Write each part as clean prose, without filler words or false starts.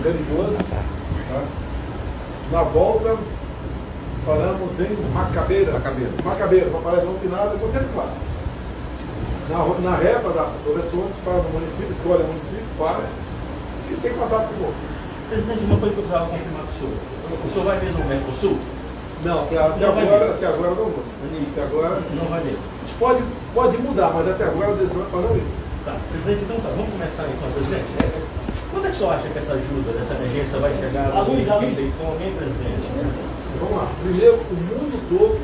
religioso. Tá? Na volta, paramos em Macabeira, uma parada não pinada, você faz. Na reta do retorno, para o município, escolhe o município, para e tem contato com o povo. Presidente, uma coisa que eu precisava confirmar com o senhor. O senhor vai ver no Mercosul? Não, até agora não vou. Até agora não vai ver. Pode mudar, mas até agora a decisão é para não ir. Tá, presidente, então tá, vamos começar então, presidente. Quando é que o senhor acha que essa ajuda, essa emergência vai chegar no fim e com alguém, presidente? Vamos lá. Primeiro, o mundo todo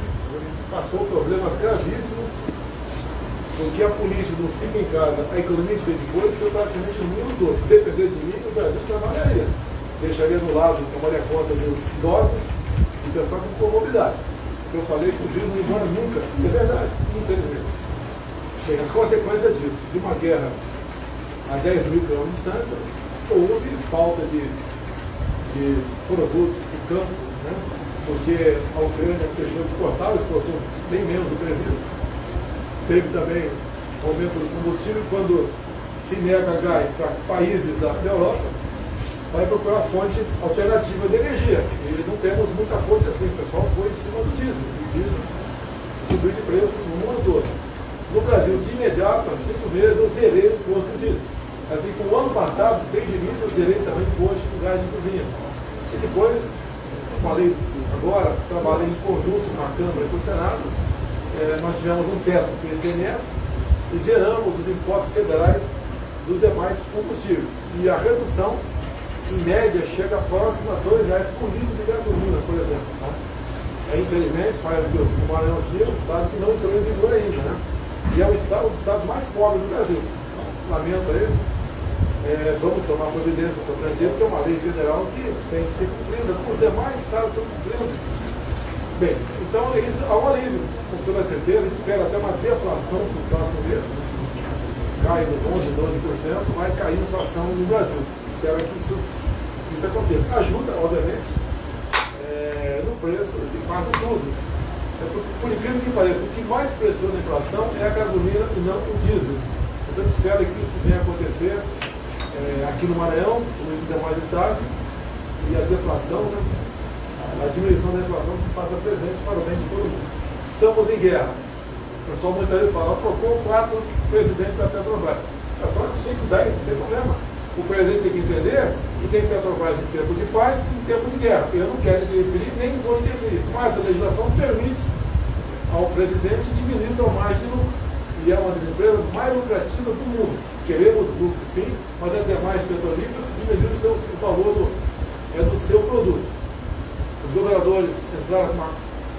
passou problemas gravíssimos, porque a polícia não fica em casa, a economia de depois foi praticamente no mundo todo. Se depender de mim, o Brasil trabalharia. Deixaria no lado, tomaria conta dos idosos e pessoal com comorbidade. Eu falei que o juiz não embora nunca. É verdade, infelizmente. Bem, as consequências disso, de uma guerra a 10 mil quilômetros de distância, houve falta de produtos do campo, né? Porque a Ucrânia deixou de exportar, exportou bem menos do previsto. Teve também aumento do combustível, quando se nega gás para países da Europa, vai procurar fonte alternativa de energia. E não temos muita fonte assim, o pessoal foi em cima do diesel. O diesel subiu de preço no mundo todo. No Brasil, de imediato, há 5 meses, eu zerei o posto de diesel. Assim como o ano passado, desde o início, eu zerei também o posto de gás de cozinha. E depois, trabalhei em conjunto com a Câmara e com o Senado, nós tivemos um teto do ICMS e zeramos os impostos federais dos demais combustíveis. E a redução, em média, chega próximo a R$ 2 por litro de gasolina, por exemplo. Tá? Infelizmente, parece que o Maranhão aqui é um estado que não entrou em vigor ainda, né? E é um dos estados mais pobres do Brasil. Lamento aí. Vamos tomar providência contra isso, que é uma lei federal que tem que ser cumprida. Os demais estados estão cumprindo. Bem, então isso há um alívio, com toda certeza. A gente espera até uma deflação no próximo mês. Cai de 11%, 12%, vai cair a inflação no Brasil. Espero que isso aconteça. Ajuda, obviamente, no preço de quase tudo. Por incrível que pareça, o que mais pressiona a inflação é a gasolina e não o diesel. Então, espero que isso venha a acontecer aqui no Maranhão, nos demais estados, e a deflação, né? A diminuição da inflação se faça presente para o bem de todo mundo. Estamos em guerra. O pessoal muitas vezes fala, trocou 4 presidentes da Petrobras. Troca 5, 10, não tem problema. O presidente tem que entender que tem Petrobras em tempo de paz e em tempo de guerra. Eu não quero interferir, nem vou interferir. Mas a legislação permite ao presidente diminuir sua margem de lucro. E é uma das empresas mais lucrativas do mundo. Queremos lucro, sim, mas as demais petrolíferas diminuíram o valor do seu produto. Os governadores entraram com uma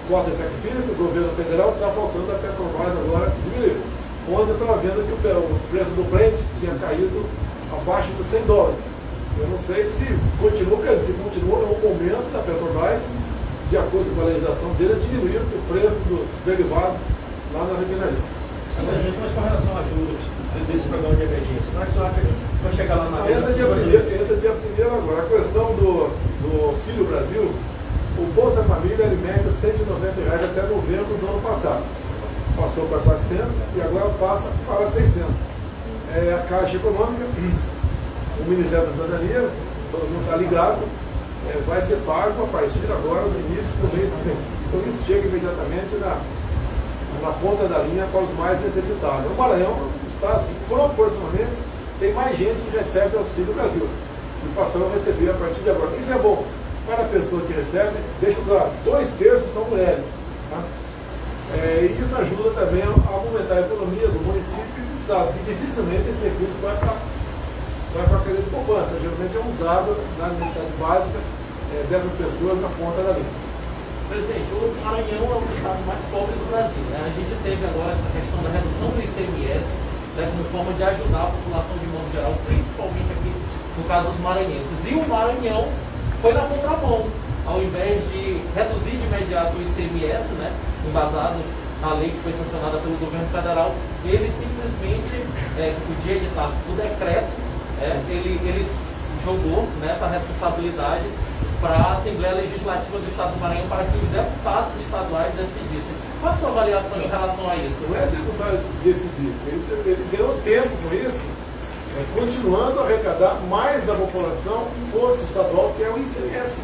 cota de sacrifício, o governo federal está faltando a Petrobras agora diminuir. Ontem eu estava vendo que o preço do Brent tinha caído abaixo dos $100. Eu não sei se continua no momento da Petrobras, de acordo com a legislação dele, diminuir o preço dos derivados lá na refinaria. Mas com relação à ajuda desse programa de emergência, como é que o senhor acha que vai chegar lá na Entra dia 1º agora. A questão do Auxílio Brasil, o Bolsa Família alimenta R$ 190 até novembro do ano passado. Passou para 400 e agora passa para 600. A Caixa Econômica, o Ministério da Cidadania, todo mundo está ligado, vai ser pago a partir agora do início do mês que vem. Então isso chega imediatamente na ponta da linha para os mais necessitados. O Maranhão está, proporcionalmente, tem mais gente que recebe Auxílio Brasil. E passou a receber a partir de agora. Isso é bom. Para a pessoa que recebe, deixa claro, 2/3 são mulheres. Tá? E isso ajuda também a aumentar a economia do município e do estado. E dificilmente esse recurso vai para a cadeia de poupança. Geralmente é usado na necessidade básica dessas pessoas na ponta da linha. Presidente, o Maranhão é o estado mais pobre do Brasil. Né? A gente teve agora essa questão da redução do ICMS, né, como forma de ajudar a população de modo geral, principalmente aqui no caso dos maranhenses. E o Maranhão foi na contramão. Ao invés de reduzir de imediato o ICMS, né, embasado na lei que foi sancionada pelo governo federal, ele simplesmente, podia editar o decreto, ele jogou nessa responsabilidade para a Assembleia Legislativa do Estado do Maranhão para que os deputados estaduais decidissem. Qual a sua avaliação em relação a isso? Não é deputado decidir, ele ganhou tempo com isso, continuando a arrecadar mais da população imposto estadual, que é o ICMS.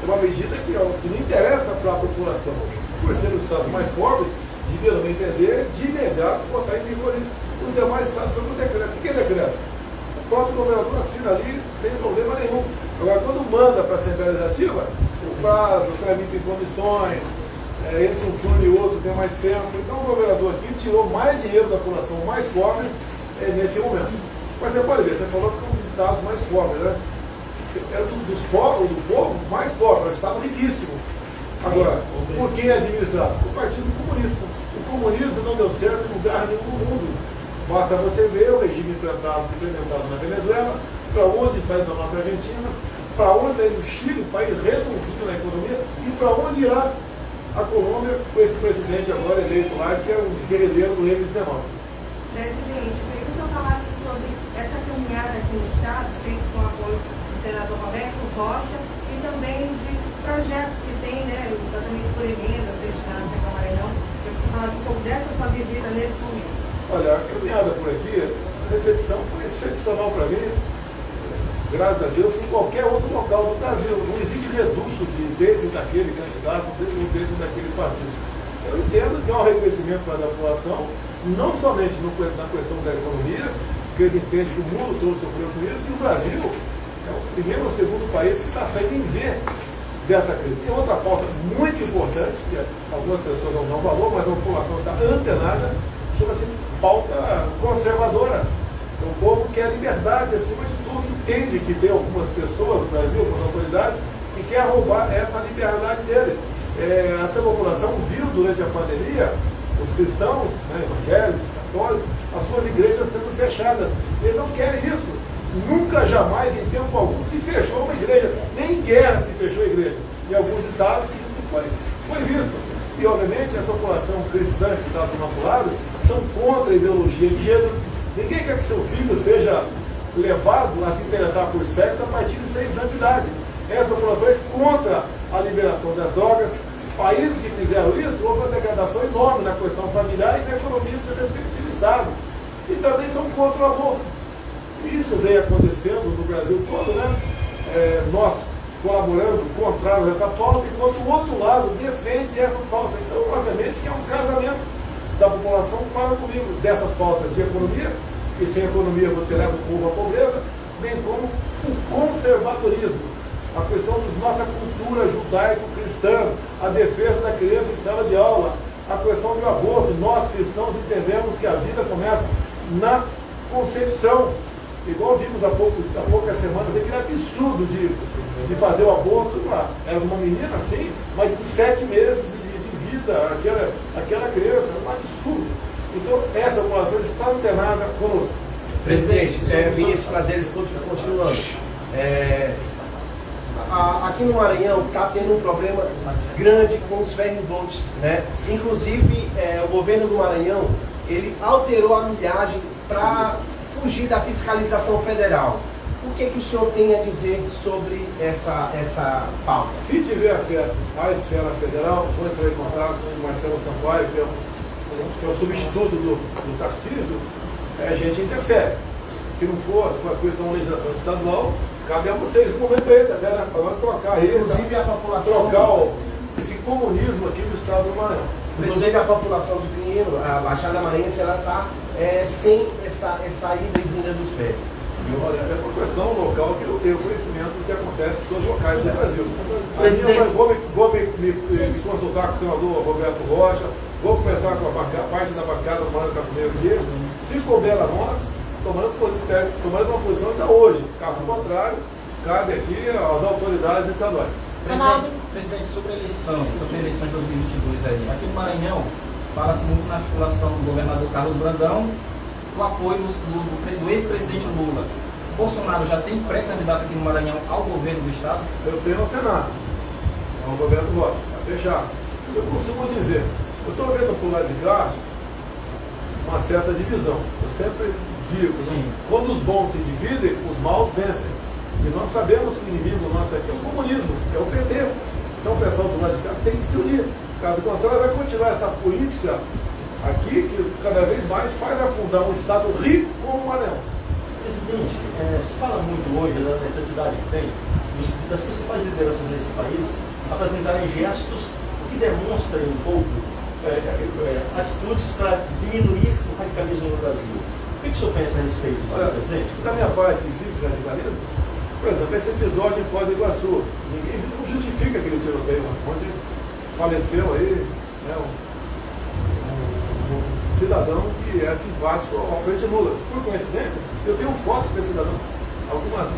É uma medida que não interessa para a população. Por ser os estados mais pobres, deviam entender de imediato botar em vigor isso. Os demais estados são no decreto. O que é decreto? O próprio governador assina ali sem problema nenhum. Agora, quando manda para a Assembleia Legislativa, o prazo, tramita em comissões, entre um turno e outro tem mais tempo. Então o governador aqui tirou mais dinheiro da população mais pobre nesse momento. Mas você pode ver, você falou que é um dos estados mais pobres, né? É dos povos, do povo mais pobre, é um estado riquíssimo. Agora, por quem é administrado? O Partido Comunista. O comunismo não deu certo em lugar nenhum no mundo. Basta você ver o regime implementado na Venezuela, para onde sai da nossa Argentina, para onde é no Chile, país reduzido na economia, e para onde irá a Colômbia com esse presidente agora eleito lá, que é um guerrilheiro do M19. Presidente, eu queria que o senhor falasse sobre essa caminhada aqui no Estado, feito com o apoio do senador Roberto Rocha, e também de projetos que tem, né, exatamente por emendas destinadas à Maranhão. Eu queria falar um pouco dessa sua visita nesse momento. Olha, a caminhada por aqui, a recepção foi excepcional para mim, graças a Deus, em qualquer outro local do Brasil. Não existe reduto desse daquele candidato, desse daquele partido. Eu entendo que há um reconhecimento para a população, não somente na questão da economia, porque eles entendem que o mundo todo sofreu com isso, e o Brasil é o primeiro ou segundo país que está saindo em ver dessa crise. Tem outra pauta muito importante, que algumas pessoas não dão valor, mas a população está antenada, chama-se pauta conservadora. O povo quer liberdade acima de tudo, entende que tem algumas pessoas no Brasil, algumas autoridades, que querem roubar essa liberdade dele. Essa população viu durante a pandemia os cristãos, né, evangélicos, católicos, as suas igrejas sendo fechadas. Eles não querem isso. Nunca, jamais, em tempo algum, se fechou uma igreja. Nem em guerra se fechou a igreja. Em alguns estados isso foi visto. E, obviamente, essa população cristã que está do nosso lado são contra a ideologia de gênero. Ninguém quer que seu filho seja levado a se interessar por sexo a partir de 6 anos de idade. Essa população é contra a liberação das drogas. Países que fizeram isso, houve uma degradação enorme na questão familiar e na economia do seu respectivo Estado. E também são contra o aborto. Isso vem acontecendo no Brasil todo, né? Nós colaborando, contrários a essa pauta, enquanto o outro lado defende essa pauta. Então, obviamente, que é um casamento da população para comigo dessas pautas de economia, e sem economia você leva o povo à pobreza, bem como o conservadorismo, a questão da nossa cultura judaico-cristã, a defesa da criança em sala de aula, a questão do aborto. Nós cristãos entendemos que a vida começa na concepção. Igual vimos há poucas semanas, aquele absurdo de fazer o aborto. Era uma menina assim, mas com 7 meses de vida, aquela criança, um absurdo. Então, essa população está antenada conosco. Presidente, ministros prazeres continuando. Aqui no Maranhão está tendo um problema grande com os ferry-boats, né? Inclusive, o governo do Maranhão, ele alterou a milhagem para fugir da fiscalização federal. O que o senhor tem a dizer sobre essa pauta? Se tiver a esfera federal, vou entrar em contato com o Marcelo Sampaio, que é o substituto do Tarcísio, a gente interfere. Se não for uma questão de legislação estadual, cabe a vocês no momento esse, até agora trocar inclusive a população, esse comunismo aqui do estado do Maranhão. Inclusive a população do Pinheiro, a Baixada Maranhense, ela está sem essa ida e vinda dos ferros. Olha, é uma questão local que eu tenho conhecimento do que acontece em todos os locais do Brasil. Vou me consultar com o senador Roberto Rocha, vou conversar com a parte da bancada do Maranhão Capineiro aqui. Se couber a nós, tomando uma posição ainda hoje. Caso contrário, cabe aqui às autoridades estaduais. Presidente, sobre a eleição de 2022 aí, aqui no Maranhão, fala-se muito na articulação do governador Carlos Brandão, o apoio do ex-presidente Lula. Bolsonaro já tem pré-candidato aqui no Maranhão ao governo do Estado? Eu tenho no Senado, ao governo Rocha, está fechado. Eu costumo dizer, eu estou vendo por lá de cá uma certa divisão. Eu sempre digo, quando os bons se dividem, os maus vencem. E nós sabemos que o inimigo nosso aqui é o comunismo, é o PT. Então o pessoal do lado de cá tem que se unir. Caso contrário, vai continuar essa política aqui, que cada vez mais faz afundar um Estado rico como o Maranhão. Presidente, se fala muito hoje da necessidade que tem das principais lideranças desse país apresentarem gestos que demonstrem um pouco atitudes para diminuir o radicalismo no Brasil. O que o senhor pensa a respeito disso, presidente? Da minha parte, existe radicalismo? Por exemplo, esse episódio em Foz do Iguaçu, ninguém não justifica aquele tiroteio, onde faleceu aí, né, um cidadão que é simpático ao presidente Lula. Por coincidência, eu tenho foto desse cidadão. Alguns órgãos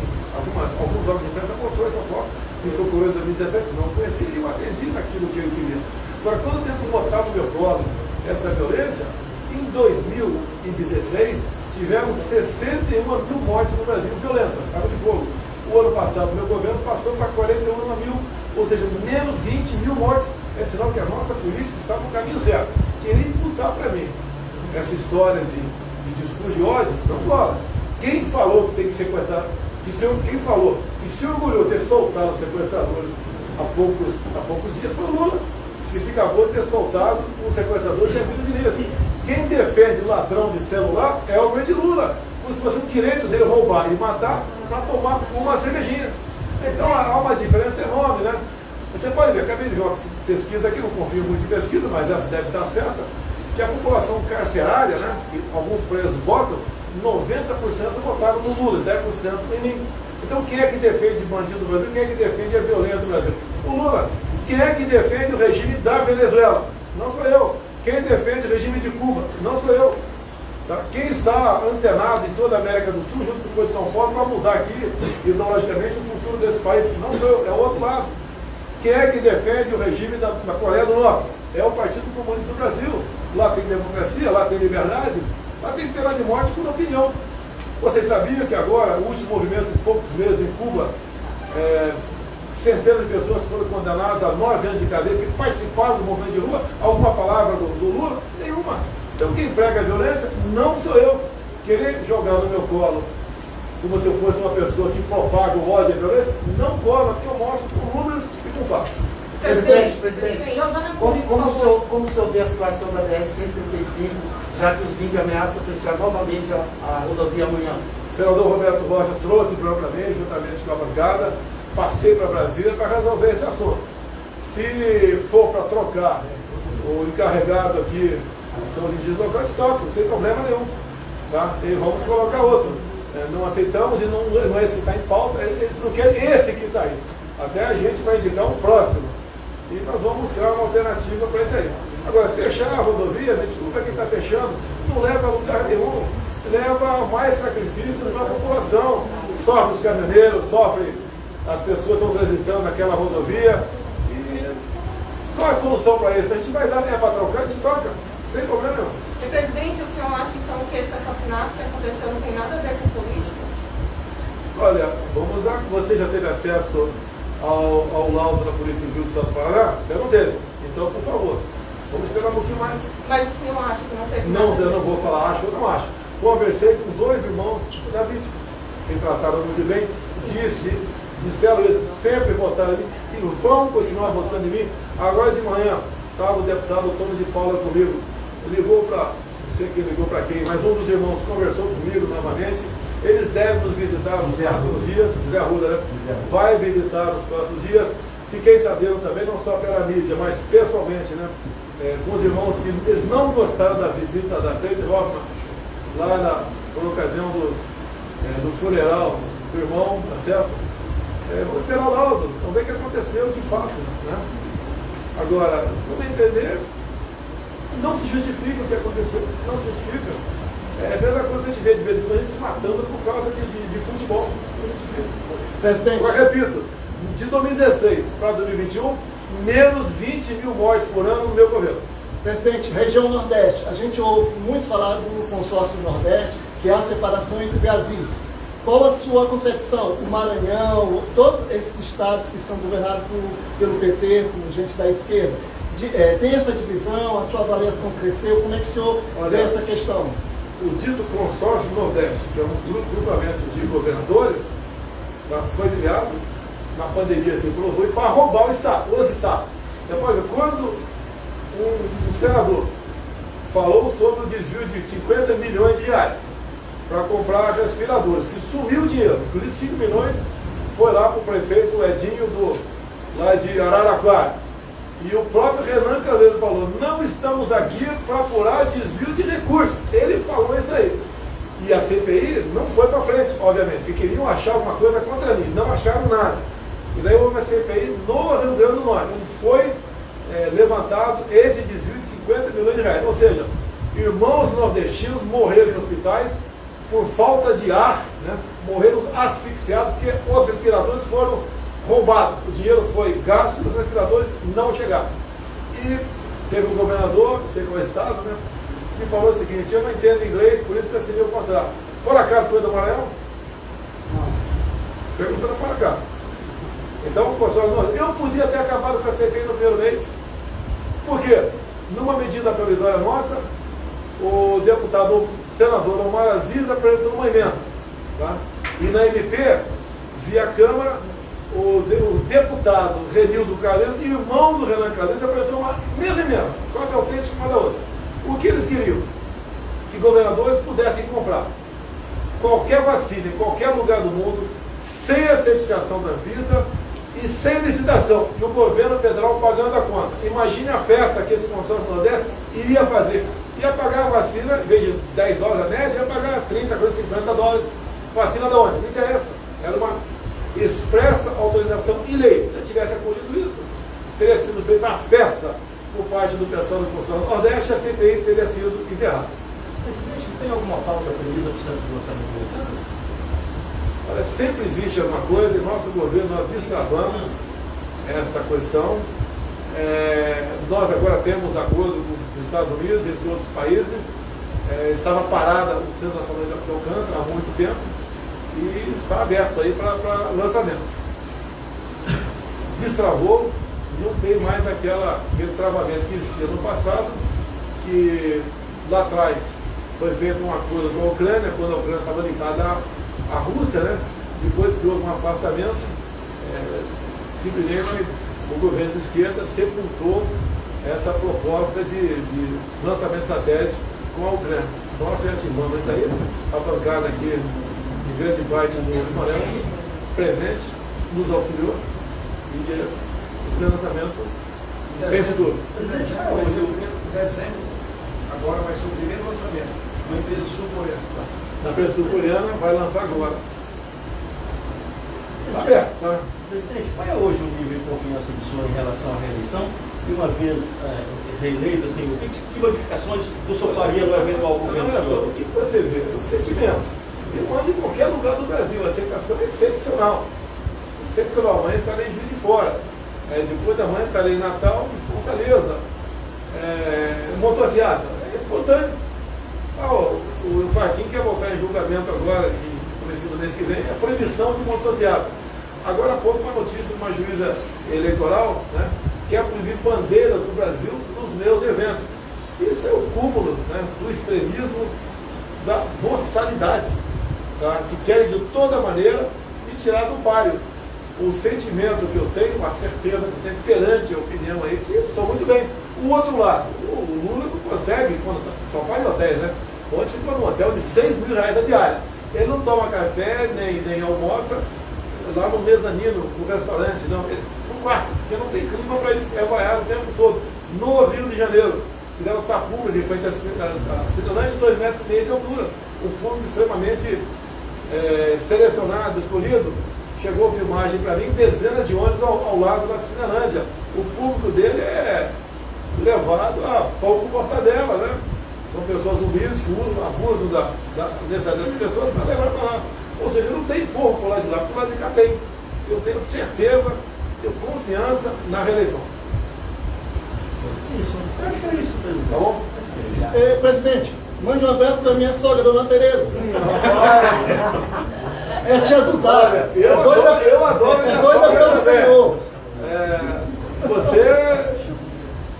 de imprensa mostrou essa foto, me procurou em 2017, não conheci e eu atendi naquilo que ele queria. Agora, quando eu tento botar no meu colo essa violência, em 2016 tivemos 61 mil mortes no Brasil violentas, arma de fogo. O ano passado, meu governo passou para 41 mil, ou seja, menos 20 mil mortes. É sinal que a nossa polícia está no caminho certo. Queria imputar para mim essa história de discurso de ódio, não cola. Quem falou que tem que sequestrar, quem falou e se orgulhou de ter soltado os sequestradores há poucos dias foi o Lula, que se acabou de ter soltado os sequestradores de Emílio Diniz. Quem defende ladrão de celular é o presidente Lula, como se fosse um direito dele roubar e matar para tomar uma cervejinha. Então há uma diferença enorme, né? Você pode ver, acabei de ver uma pesquisa aqui, não confio muito em pesquisa, mas essa deve estar certa, que a população carcerária, né, que alguns presos votam, 90% votaram no Lula, 10% em mim. Então quem é que defende bandido no Brasil? Quem é que defende a violência no Brasil? O Lula. Quem é que defende o regime da Venezuela? Não sou eu. Quem defende o regime de Cuba? Não sou eu. Tá? Quem está antenado em toda a América do Sul, junto com o Folha de São Paulo, para mudar aqui, ideologicamente, o futuro desse país? Não sou eu, é o outro lado. Quem é que defende o regime da Coreia do Norte? É o Partido Comunista do Brasil. Lá tem democracia, lá tem liberdade, lá tem pena de morte por opinião. Vocês sabiam que agora, o último movimento de poucos meses em Cuba, centenas de pessoas foram condenadas a 9 anos de cadeia porque participaram do movimento de rua? Alguma palavra do Lula? Nenhuma. Então quem prega a violência não sou eu. Querer jogar no meu colo como se eu fosse uma pessoa que propaga o ódio e a violência, não cola, porque eu mostro com números e com fatos. Presidente, como o senhor vê a situação da BR-135, já que os índios ameaçam fechar novamente a rodovia amanhã? O senador Roberto Rocha trouxe para mim, juntamente com a bancada, passei para Brasília para resolver esse assunto. Se for para trocar o encarregado aqui, são indígenas locais, toca, não tem problema nenhum. Tá? E vamos colocar outro. Não aceitamos e não é esse que está em pauta, eles não querem esse que está aí. Até a gente vai indicar um próximo. E nós vamos criar uma alternativa para isso aí. Agora, fechar a rodovia, desculpa quem está fechando, não leva a lugar nenhum. Leva mais sacrifícios para a população. Sofre os caminhoneiros, sofre as pessoas que estão transitando naquela rodovia. E qual é a solução para isso? A gente vai dar, para trocar, a gente troca. Não tem problema nenhum. E, presidente, o senhor acha então que esse assassinato que aconteceu não tem nada a ver com política? Olha, vamos lá, você já teve acesso ao laudo da Polícia Civil do Estado do Paraná? Você não teve. Então, por favor, vamos esperar um pouquinho mais. Mas o senhor acha que não teve Não, nada? eu não vou falar acho ou não acho. Conversei com 2 irmãos da vítima, que trataram muito bem, disseram isso, sempre votaram em mim e vão continuar votando em mim. Agora de manhã, estava o deputado Antônio de Paula comigo, ligou para, não sei quem ligou para quem, mas um dos irmãos conversou comigo novamente. Eles devem nos visitar nos próximos dias, José Arruda, né? Vai visitar nos próximos dias. Fiquei sabendo também, não só pela mídia, mas pessoalmente, né? Com os irmãos que eles não gostaram da visita da Tracy Hoffman, lá por ocasião do funeral do irmão, tá certo? Vou esperar o laudo, vamos ver o que aconteceu de fato, né? Agora, vamos entender, não se justifica o que aconteceu, não se justifica. É a mesma coisa que a gente vê de vez em quando a gente se matando por causa de futebol. Presidente. Agora, repito, de 2016 para 2021, menos 20 mil mortes por ano no meu governo. Presidente, região Nordeste, a gente ouve muito falar do consórcio Nordeste, que é a separação entre Brasis. Qual a sua concepção? O Maranhão, todos esses estados que são governados pelo PT, por gente da esquerda, tem essa divisão, a sua avaliação cresceu, como é que o senhor vê essa questão? O dito consórcio Nordeste, que é um grupamento de governadores, foi criado na pandemia, se provou, para roubar os estados. Você pode ver, quando um senador falou sobre o desvio de 50 milhões de reais, para comprar respiradores, que sumiu o dinheiro, inclusive 5 milhões foi lá para o prefeito Edinho lá de Araraquara. E o próprio Renan Calheiros falou, não estamos aqui para apurar desvio de recursos. Ele falou isso aí. E a CPI não foi para frente, obviamente, porque queriam achar alguma coisa contra mim, não acharam nada. E daí houve uma CPI no Rio Grande do Norte, onde foi levantado esse desvio de 50 milhões de reais. Ou seja, irmãos nordestinos morreram em hospitais por falta de ar, né? Morreram asfixiados porque os respiradores foram roubados. O dinheiro foi gasto e os respiradores não chegaram. E teve um governador, não sei qual é o estado, né? Que falou o seguinte, eu não entendo inglês, por isso que assinei o contrato. Por acaso foi do Maranhão? Não. Perguntando para cá. Então, eu podia ter acabado com a CPI no primeiro mês. Por quê? Numa medida provisória nossa, o deputado, senador Omar Aziz apresentou uma emenda. Tá? E na MP, via Câmara, o deputado Renildo Calheiros, irmão do Renan Calheiros, apresentou uma mesma emenda, quase autêntica uma da outra. O que eles queriam? Que governadores pudessem comprar qualquer vacina em qualquer lugar do mundo, sem a certificação da Anvisa e sem licitação, e o governo federal pagando a conta. Imagine a festa que esse consórcio nordeste iria fazer. Ia pagar a vacina, em vez de 10 dólares a média, ia pagar 30, 50 dólares. Vacina de onde? Não interessa. Era uma expressa autorização e lei. Se tivesse acolhido isso, teria sido feita a festa por parte do pessoal do consórcio nordeste, a CPI teria sido enterrada. Presidente, tem alguma pauta prevista para o centro do orçamento do Estado? Olha, sempre existe alguma coisa, e nosso governo, nós destravamos essa questão. Nós agora temos acordo com os Estados Unidos e entre outros países. Estava parada o Centro Nacional de Alcântara há muito tempo e está aberto aí para lançamentos. Destravou, não tem mais aquele travamento que existia no passado, que lá atrás foi feito um acordo com a Ucrânia, quando a Ucrânia estava ligada à Rússia, né? Depois que houve um afastamento, simplesmente o governo de esquerda sepultou essa proposta de lançamento satélite com a Ucrânia. Nós reativamos isso aí, a bancada aqui, em grande parte do Maranhão, presente, nos auxiliou, e o seu lançamento em futuro. Presidente, em dezembro, agora vai ser o primeiro lançamento, uma empresa sul-coreana. A empresa sul-coreana vai lançar agora. Está aberto, tá? Presidente, qual é hoje o nível de confiança do senhor em relação à reeleição? E uma vez reeleito, assim, que modificações o senhor faria no eventual governo do senhor? O que você vê? O sentimento. Eu ando em qualquer lugar do Brasil, a aceitação é excepcional. Excepcional. Amanhã estarei em Juiz de Fora. Depois da manhã estarei em Natal, em Fortaleza. Motociata. É espontâneo. O Faquin quer voltar em julgamento agora, no mês que vem, a proibição de motociata. Agora há pouco uma notícia de uma juíza eleitoral, né, quer proibir bandeiras do Brasil nos meus eventos. Isso é o cúmulo, né, do extremismo, da boçalidade, tá, que querem de toda maneira me tirar do páreo. O sentimento que eu tenho, a certeza que eu tenho perante a opinião aí, que estou muito bem. O outro lado, o Lula não consegue, só faz hotéis, né? Ontem ficou num hotel de 6 mil reais a diária. Ele não toma café, nem almoça lá no mezanino, no restaurante, não, no quarto, porque não tem clima para ele vaiar o tempo todo. No Rio de Janeiro, fizeram tapumes em frente à cidade de 2,5 metros de altura. Um público extremamente selecionado, escolhido. Chegou a filmagem para mim, dezenas de ônibus ao lado da Cinelândia. O público dele é levado a pão com mortadela, né? São pessoas humildes que abusam dessas pessoas para levar para lá. Ou seja, não tem povo por lá de lá, por lá de cá tem. Eu tenho certeza, tenho confiança na reeleição. Isso, acho que é isso, presidente. Tá bom? Presidente, mande um abraço para minha sogra, dona Tereza. É tia do Zara. Eu adoro. É doida pelo senhor. Você,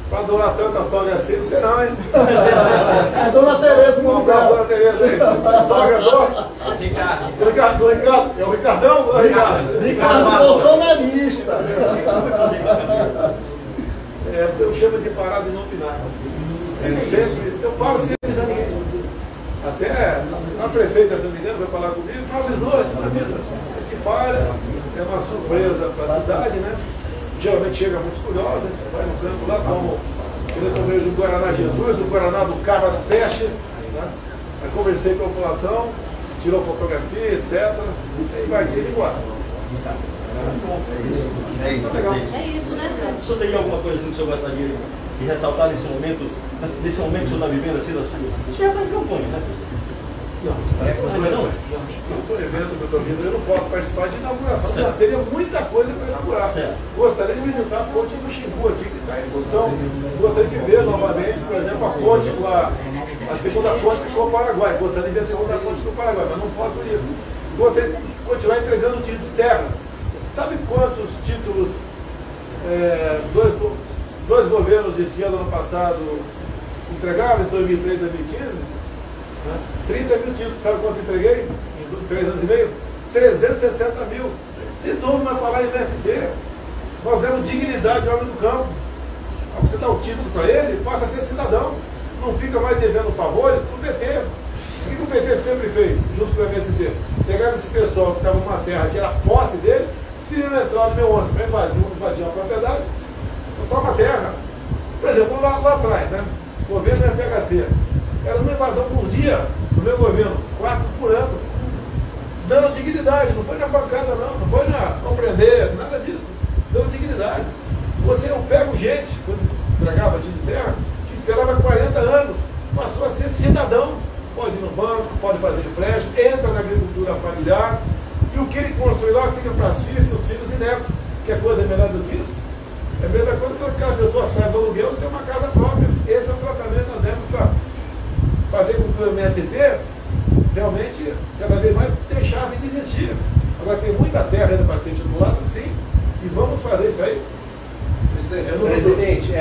para adorar tanto a sogra assim, você não, hein? É dona Tereza, Um abraço, dona Tereza aí. Sogra adora. Ricardo. É o Ricardão? Ou é o Ricardo? Ricardo bolsonarista. Eu chamo de parada inopinável. Eu falo sempre, até a prefeita falar comigo, não avisou, não avisa. A gente para, é uma surpresa para a cidade, né? Geralmente chega muito curiosa, a gente vai no campo lá, como eu tomei o Guaraná Jesus, o Guaraná do Cabra da Peste, né? Aí conversei com a população, tirou fotografia, etc. E vai ir embora. É isso. Tá legal. É isso, né, Fred? O senhor teria alguma coisa assim que o senhor gostaria de ressaltar nesse momento que o senhor está vivendo assim da sua? O senhor está em campanha, né? Não, não é não? por evento que eu estou vindo, eu não posso participar de inauguração. Já teria muita coisa para inaugurar. Certo. Gostaria de visitar a ponte do Xingu aqui, que está em função. Gostaria de ver novamente, por exemplo, a ponte, a segunda ponte com o Paraguai. Gostaria de ver a segunda ponte do Paraguai, mas não posso ir. Gostaria de continuar entregando o título de terra. Sabe quantos títulos dois governos de esquerda no passado entregaram em 2003 e 2015? 30 mil títulos, sabe quanto entreguei? Em 3 anos e meio? 360 mil. Vocês ouvem mais falar em MST. Nós demos dignidade ao homem do campo. Você dá o título para ele, passa a ser cidadão. Não fica mais devendo favores para o PT. O que o PT sempre fez, junto com o MST? Pegaram esse pessoal que estava numa terra que era posse dele, se queriam entrar no meu ônibus para invadir uma propriedade, toma a terra. Por exemplo, lá atrás, né? Governo da FHC. Era uma invasão por dia do meu governo, 4 por ano, dando dignidade, não foi na bancada não foi na compreender, nada disso, dando dignidade. Eu pego gente, quando entregava título de terra, que esperava 40 anos, passou a ser cidadão, pode ir no banco, pode fazer empréstimo, entra na agricultura familiar, e o que ele construiu lá fica para si, seus filhos e netos. Quer coisa melhor do que isso? É a mesma coisa que aquela pessoa sai do aluguel e tem uma casa própria. Esse é o tratamento que nós temos para fazer com que o MST realmente, cada vez mais, deixasse de existir. Agora tem muita terra ainda para ser titulada, sim, e vamos fazer isso aí. Presidente,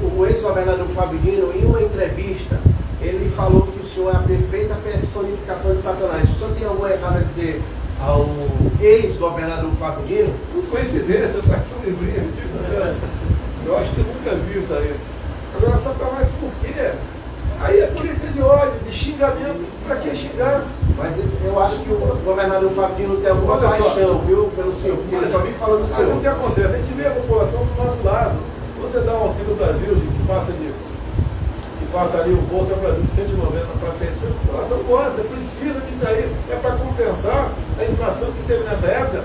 o ex-governador Fabio, em uma entrevista, ele falou que o senhor é a perfeita personificação de Satanás. O senhor tem alguma errada a dizer ao ex-governador Fabio? Por coincidência, está aqui um livrinho. Eu acho que eu nunca vi isso aí. Agora, Satanás, por quê? Aí é política de ódio, de xingamento. Para que xingar? Mas eu acho que o governador Fabio tem alguma paixão, viu, pelo senhor, porque ele só vive falando do senhor. O que acontece? A gente vê a população do nosso lado. Você dá um auxílio Brasil, que passa ali o Bolsa Brasil de 190 para 600, a população gosta, precisa disso aí. É para compensar a inflação que teve nessa época,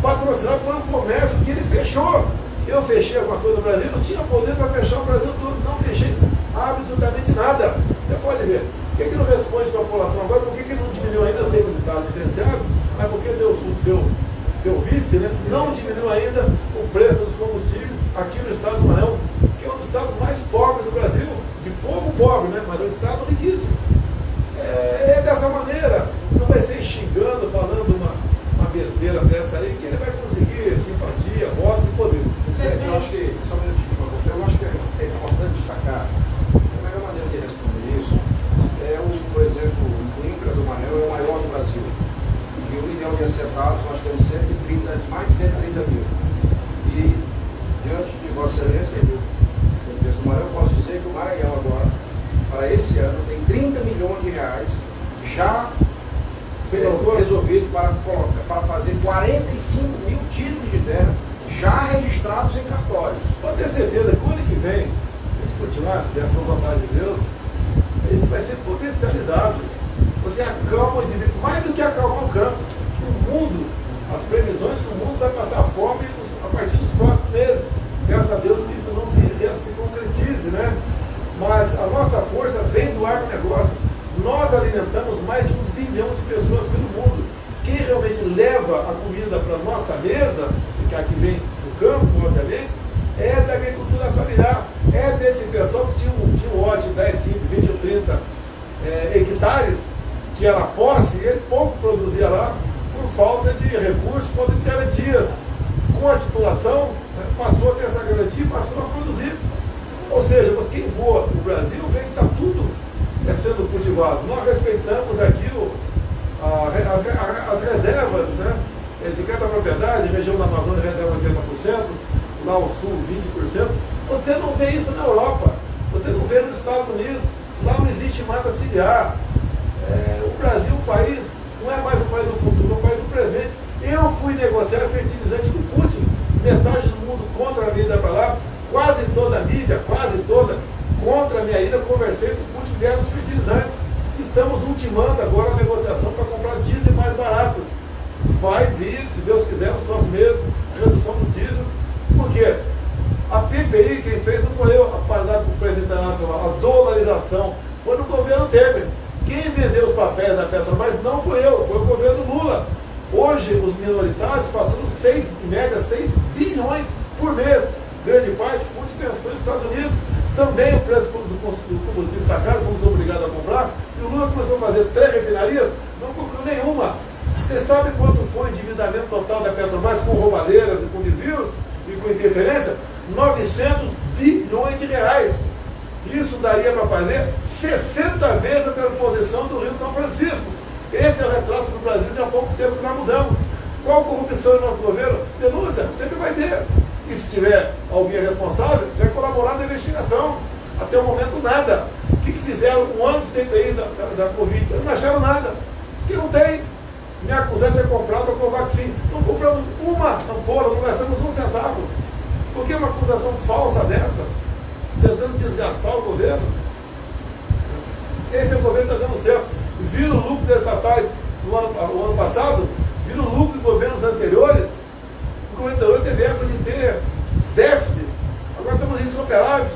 patrocinado por um comércio que ele fechou. Eu fechei alguma coisa no Brasil, não tinha poder para fechar o Brasil todo, não fechei absolutamente nada. Você pode ver. Por que não responde para a população agora? Por que não diminuiu ainda? Eu sei que ele está licenciado, mas porque deu vice, né? Não diminuiu ainda o preço dos combustíveis aqui no estado do Maranhão, que é um dos estados mais pobres do Brasil, de povo pobre, né? Mas é um estado riquíssimo. É dessa maneira, não vai ser xingando, falando uma besteira dessa aí, que ele vai conseguir simpatia, votos e poder. Presidente, eu acho que, só um minutinho, por favor, eu acho que é importante destacar, a melhor maneira de responder isso é, por exemplo, o INCRA do Maranhão é o maior do Brasil. E o milhão de acertados, nós temos mais de 130 mil. E, diante de Vossa Excelência, do presidente do Maranhão, eu posso dizer que o Maranhão agora, para esse ano, tem 30 milhões de reais já resolvido para fazer 45 mil títulos de terra já registrados em cartórios. Pode ter certeza que o ano que vem, se continuar, se essa for a vontade de Deus, isso vai ser potencializado. Você acalma o indivíduo, mais do que acalmar o campo. O mundo, as previsões que o mundo vai passar fome a partir dos próximos meses. Graças a Deus que isso não se concretize, né? Mas a nossa força vem do agronegócio. Nós alimentamos mais de 1 bilhão de pessoas pelo mundo. Quem realmente leva a comida para a nossa mesa, que aqui vem do campo, obviamente, é da agricultura familiar. É desse pessoal que tinha um lote de 10, 15, 20 ou 30 hectares, que era posse, e ele pouco produzia lá, por falta de recursos, falta de garantias. Com a titulação, passou a ter essa garantia e passou a produzir. Ou seja, quem voa no Brasil vê que está tudo sendo cultivado. Nós respeitamos aqui as reservas, né, de cada propriedade, região da Amazônia reserva 80%, lá ao sul 20%. Você não vê isso na Europa, você não vê nos Estados Unidos, lá não existe mata ciliar. O Brasil é um país país do futuro, é um país do presente. Eu fui negociar fertilizante com Putin, metade do mundo contra a minha ida para lá, quase toda a mídia, quase toda, contra a minha ida, conversei com o Putin, vieram os fertilizantes. Estamos ultimando agora a negociação para comprar diesel mais barato. Vai vir, se Deus quiser, nos próximos meses, a redução do diesel. Por quê? A PPI, quem fez não foi eu, a paridade com o presidente internacional, a dolarização, foi no governo Temer. Quem vendeu os papéis da Petrobras não foi eu, foi o governo Lula. Hoje, os minoritários faturam em média 6 bilhões por mês. Grande parte, fundo de pensões dos Estados Unidos. Também o preço do combustível está caro, fomos obrigados a comprar. E o Lula começou a fazer 3 refinarias, não comprou nenhuma. Você sabe quanto foi o endividamento total da Petrobras com roubadeiras e com desvios e com interferência? 900 bilhões de reais. Isso daria para fazer 60 vezes a transposição do Rio São Francisco. Esse é o retrato do Brasil de há pouco tempo que nós mudamos. Qual corrupção no nosso governo? Denúncia, sempre vai ter. E se tiver alguém responsável, vai colaborar na investigação. Até o momento, nada. O que fizeram um ano de CPI da Covid? Não acharam nada. Porque não tem. Me acusaram de ter comprado a Covaxin. Não compramos uma ampola, não gastamos um centavo. Por que uma acusação falsa dessa? Tentando desgastar o governo. Esse governo está dando certo. Viram o lucro das estatais no ano passado? Viram o lucro de governos anteriores? O governo anterior teve época de ter déficit. Agora estamos em superávit.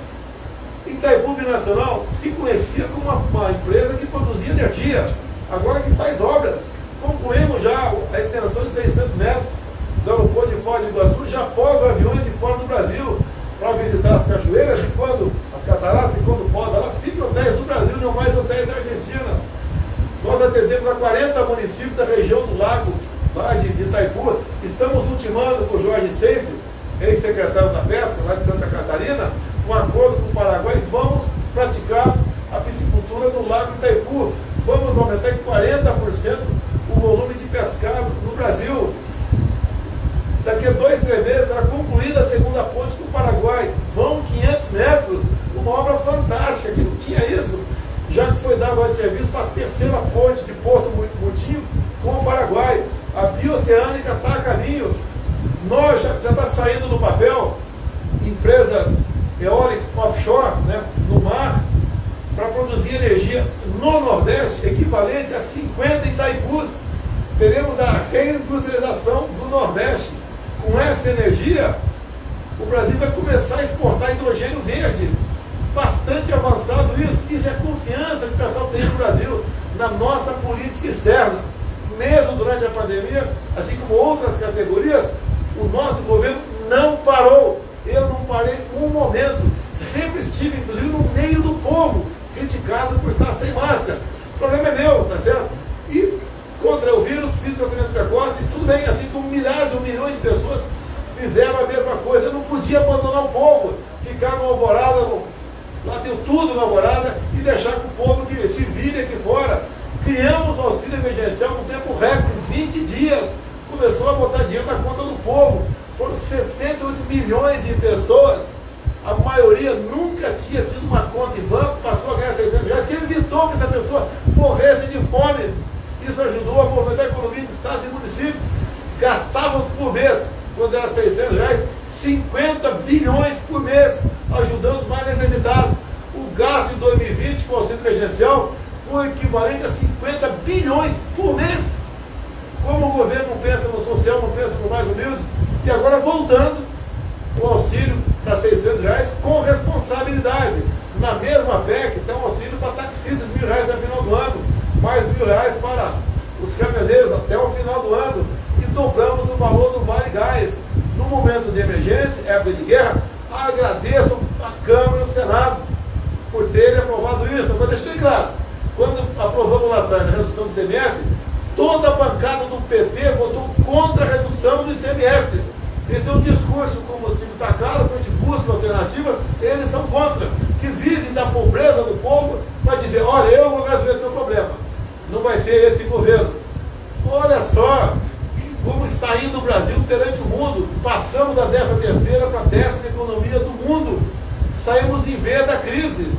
Itaipu Binacional se conhecia como uma empresa que produzia energia. Agora que faz obras. Concluímos já a extensão de 600 metros do aeroporto de Foz do Iguaçu, já pousa aviões de fora do Brasil para visitar as cachoeiras e quando as cataratas e quando pousa lá, fica hotéis do Brasil, não mais hotéis da Argentina. Nós atendemos a 40 municípios da região do lago, lá de Itaipu. Estamos ultimando com o Jorge Seife, ex-secretário da Pesca, lá de Santa Catarina, um acordo com o Paraguai e vamos praticar a piscicultura no lago Itaipu. Vamos aumentar em 40% o volume de pescado no Brasil. Daqui a 2, 3 meses será concluída a segunda ponte com o Paraguai. Vão 500 metros, uma obra fantástica, que não tinha isso, já que foi dado de serviço para a terceira ponte de Porto Mutinho com o Paraguai. A Bioceânica está a caminho. Nós já está saindo do papel empresas eólicas offshore, né, no mar, para produzir energia no Nordeste, equivalente a 50 Itaipus. Teremos a reindustrialização do Nordeste. Com essa energia, o Brasil vai começar a exportar hidrogênio verde. Bastante avançado isso. Isso é confiança que o pessoal tem no Brasil, na nossa política externa. Mesmo durante a pandemia, assim como outras categorias, o nosso governo não parou. Eu não parei um momento. Sempre estive, inclusive, no meio do povo, criticado por estar sem máscara. O problema é meu, tá certo? E contra o vírus, fiz tratamento precoce, tudo bem, assim como milhares ou milhões de pessoas fizeram a mesma coisa. Eu não podia abandonar o povo, ficar no Alvorada, lá deu tudo na Alvorada, e deixar que o povo que se vire aqui fora. Criamos o auxílio emergencial no tempo recorde, 20 dias. Começou a botar dinheiro na conta do povo. Foram 68 milhões de pessoas. A maioria nunca tinha tido uma conta em banco, passou a ganhar 600 reais, que evitou que essa pessoa morresse de fome. Isso ajudou a movimentar a economia de estados e municípios. Gastavam por mês, quando era 600 reais, 50 bilhões por mês, ajudando os mais necessitados. O gasto em 2020 com o auxílio emergencial foi equivalente a 50 bilhões por mês. Como o governo não pensa no social, não pensa no mais humildes, e agora voltando o auxílio para 600 reais com responsabilidade. Na mesma PEC tem um auxílio para taxistas, R$1.000 até o final do ano, mais R$1.000 para os caminhoneiros até o final do ano, e dobramos o valor do Vale Gás. No momento de emergência, época de guerra, agradeço a Câmara e o Senado por terem aprovado isso. Mas deixa bem claro, quando aprovamos lá atrás a redução do ICMS, toda a bancada do PT votou contra a redução do ICMS. Ele tem um discurso, como o combustível está caro, que a gente busca alternativa, eles são contra, que vivem da pobreza do povo, para dizer, olha, eu vou resolver o seu problema. Não vai ser esse governo. Olha só como está indo o Brasil perante o mundo. Passamos da 13ª para a 10ª economia do mundo. Saímos em V da crise.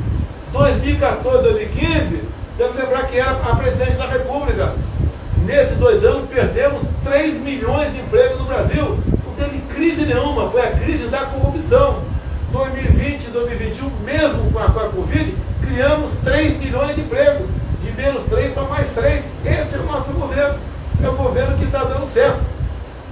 2014, 2015, devo lembrar que era a presidente da República. Nesses 2 anos, perdemos 3 milhões de empregos no Brasil. Não teve crise nenhuma, foi a crise da corrupção. 2020 e 2021, mesmo com a Covid, criamos 3 milhões de empregos. De menos 3 para mais 3. Esse é o nosso governo. É o governo que está dando certo.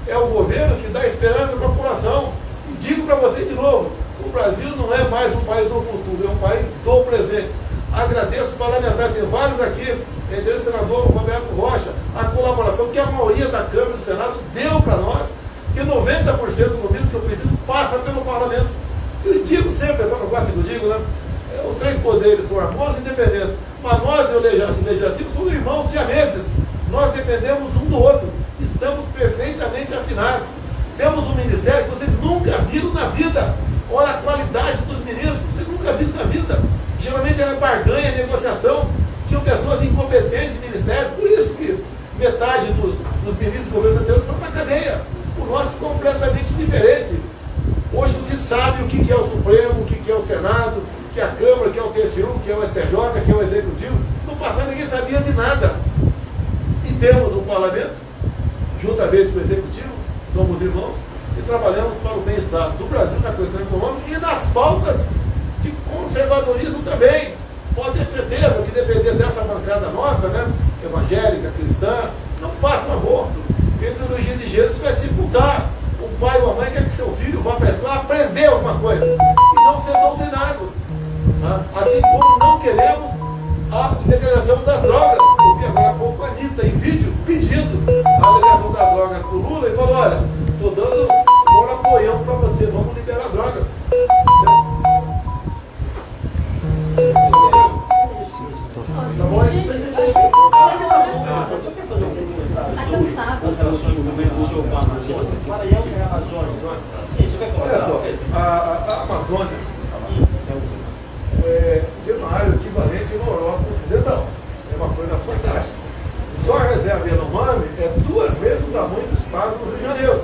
É o governo que dá esperança para a população. E digo para você de novo, o Brasil não é mais um país do futuro, é um país do presente. Agradeço o parlamentar, tem vários aqui, entre o senador Roberto Rocha, a colaboração que a maioria da Câmara e do Senado deu para nós, que 90% do governo que eu preciso passa pelo parlamento. Eu digo sempre, pessoal, não gosta que eu digo, né? Os 3 poderes são harmônicos e independentes, mas nós e o legislativo somos irmãos siameses. Nós dependemos um do outro, estamos perfeitamente afinados. Temos um ministério que vocês nunca viram na vida. Olha a qualidade dos ministros, vocês nunca viram na vida. Geralmente era barganha, negociação. Tinham pessoas incompetentes em ministérios, por isso que metade dos ministros do governo anterior foram para a cadeia. O nosso completamente diferente. Hoje se sabe o que é o Supremo, o que é o Senado, o que é a Câmara, o que é o TCU, o que é o STJ, o que é o Executivo. No passado ninguém sabia de nada. E temos um parlamento, juntamente com o Executivo, somos irmãos, e trabalhamos para o bem-estar do Brasil na questão econômica e nas pautas de conservadorismo também. Pode ter certeza que depender dessa bancada nossa, né, evangélica, cristã, não faça um aborto. A ideologia de gênero vai sepultar. O pai ou a mãe quer que seu filho vá para a escola aprender alguma coisa e não ser doutrinado. Assim como não queremos a legalização das drogas. Eu vi agora há pouco a Anitta em vídeo pedindo a legalização das drogas para o Lula e falou, olha, estou dando agora apoião para você, vamos liberar a droga. Tá bom? Olha só, a Amazônia tem uma área equivalente na Europa Ocidental. É uma coisa fantástica. Só a reserva Yanomami é 2 vezes o tamanho do estado do Rio de Janeiro.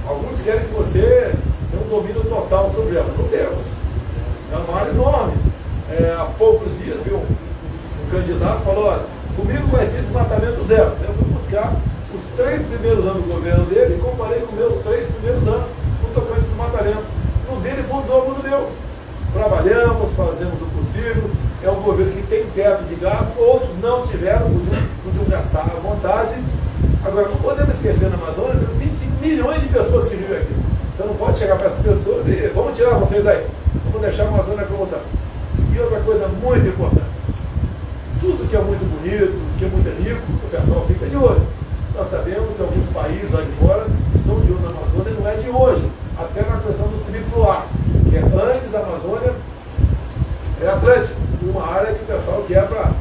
Alguns querem que você tenha um domínio total sobre ela. Não temos. É uma área enorme. Há poucos dias, viu, um candidato falou, olha, comigo vai ser desmatamento zero. Eu fui buscar os 3 primeiros anos do governo dele e comparei com os meus 3 primeiros anos no tocante de desmatamento. No dele foi o dobro do meu. Trabalhamos, fazemos o possível. É um governo que tem teto de gasto, outros não tiveram, podiam gastar à vontade. Agora, não podemos esquecer na Amazônia, tem 25 milhões de pessoas que vivem aqui. Você não pode chegar para essas pessoas e vamos tirar vocês daí. Vamos deixar a Amazônia como está. E outra coisa muito importante, tudo que é muito bonito, que é muito rico, o pessoal fica de olho. Nós sabemos que alguns países lá de fora estão de olho na Amazônia, não é de hoje, até na questão do AAA, que é antes da Amazônia, é Atlântico, uma área que o pessoal quer para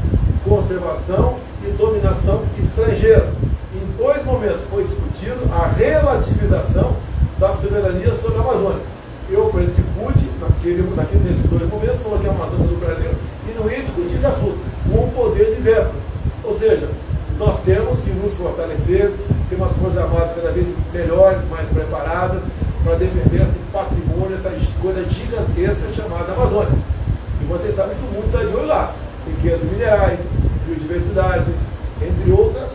conservação e dominação estrangeira. Em 2 momentos foi discutido a relativização da soberania sobre a Amazônia. Eu, o presidente Putin, nesses 2 momentos, falou que a Amazônia do Brasil e não ia discutir esse assunto, com o poder de veto. Ou seja, nós temos que nos fortalecer, ter umas forças armadas cada vez melhores, mais preparadas, para defender esse patrimônio, essa coisa gigantesca chamada Amazônia. E vocês sabem que o mundo está de olho lá. Riquezas minerais, biodiversidade, entre outras